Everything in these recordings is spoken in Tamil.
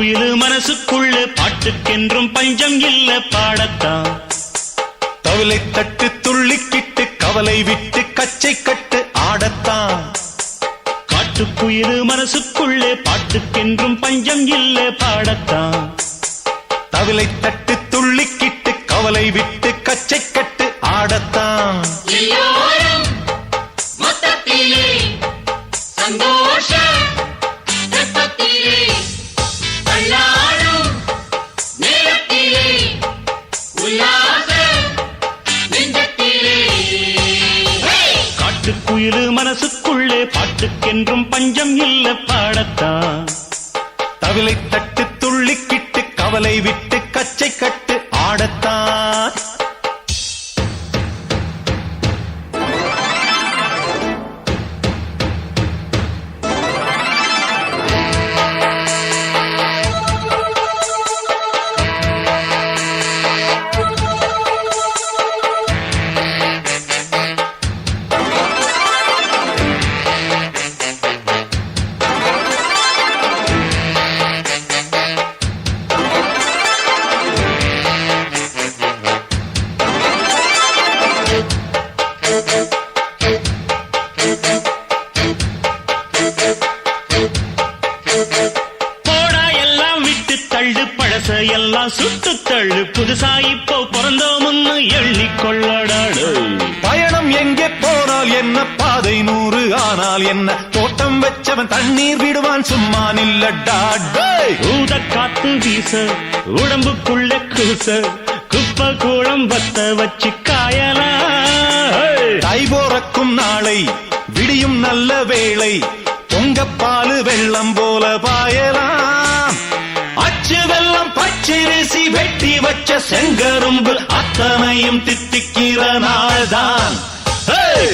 காட்டுக்குயிலு மனசுக்குள்ளே பாட்டுக்கென்றும் பஞ்சம் இல்ல பாடத்தான். தவிலை தட்டு துள்ளிக்கிட்டு கவலை விட்டு கச்சை கட்டு ஆடத்தான். காட்டுக்குயிலு மனசுக்குள்ளே பாட்டுக்கென்றும் பஞ்சம் இல்ல பாடத்தான். தவிலை தட்டு துள்ளிக்கிட்டு கவலை விட்டு கச்சை கட்டு ஆடத்தான். காட்டுக்குயிலு மனசுக்குள்ளே பாட்டுக்கென்றும் பஞ்சம் இல்ல பாடத்தான். தவிலை தட்டு துள்ளிக்கிட்டு கவலை விட்டு கச்சை கட்டு ஆடத்தான். எல்லாம் சுட்டு தள்ளு, புதுசா இப்போ பிறந்தோம்னு எண்ணிக்கொள்ளடாடு. பயணம் எங்கே போனால் என்ன, பாதை 100 ஆனால் என்ன, தோட்டம் வச்சவன் தண்ணீர் விடுவான் சும்மா நில்லடா. ஊத காத்து வீச உடம்புக்குள்ள கூச, குப்பை கூடம் வத்த வச்சு காயலாம். தை போறக்கும் நாளை விடியும் நல்ல வேளை, பொங்கப்பாலு வெள்ளம் போல பாயலாம். அச்சு வெள்ளம் பச்சரிசி வெட்டி வச்ச செங்கரும்பு அத்தனையும் தித்திக்கிற நாள்தான்.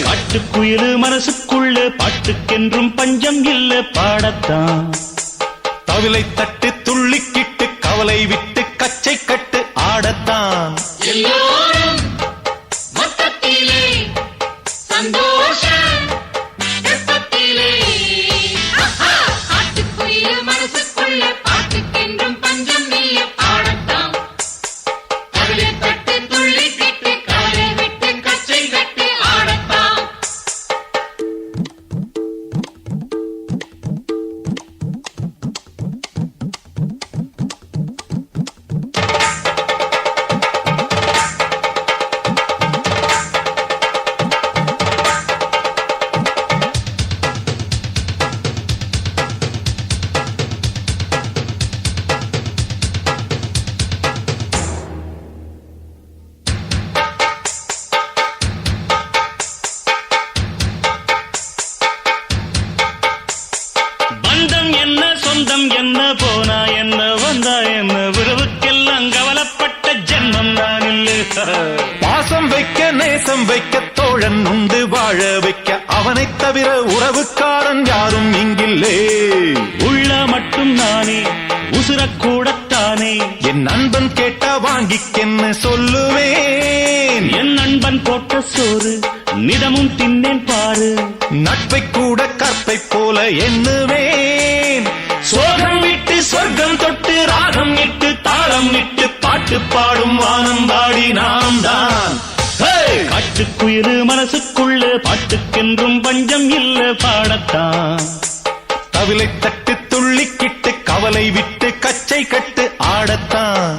காட்டுக்குயிலு மனசுக்குள்ளே பாட்டுக்கென்றும் பஞ்சம் இல்ல பாடத்தான். தவிலை தட்டு துள்ளிக்கிட்டு கவலை விட்டு கச்சை கட்டு ஆடத்தான். என்ன போனா என்ன வந்தா என்ன, உறவுக்கெல்லாம் கவலைப்பட்ட ஜென்மம் நான் இல்லை. பாசம் வைக்க நேசம் வைக்க தோழன் உண்டு வாழ வைக்க, அவனை தவிர உறவுக்காரன் யாரும் இங்கில்லே. உள்ள மட்டும் நானே உசுரக்கூடத்தானே, என் நண்பன் கேட்டா வாங்கிக்கென்னு சொல்லுவேன். என் நண்பன் போட்ட சோறு நிதமும் தின்னேன் பாரு. நட்பை கூட கற்பை போல எண்ணுவேன். சோகம் விட்டு சொர்க்கம் தொட்டு ராகம் இட்டு தாளம் இட்டு பாட்டு பாடும் வானம் பாடி நாம் தான். காட்டுக்குயிலு மனசுக்குள்ள பாட்டுக்கென்றும் பஞ்சம் இல்ல பாடத்தான். தவிலை தட்டு துள்ளிக்கிட்டு கவலை விட்டு கச்சை கட்டு ஆடத்தான்.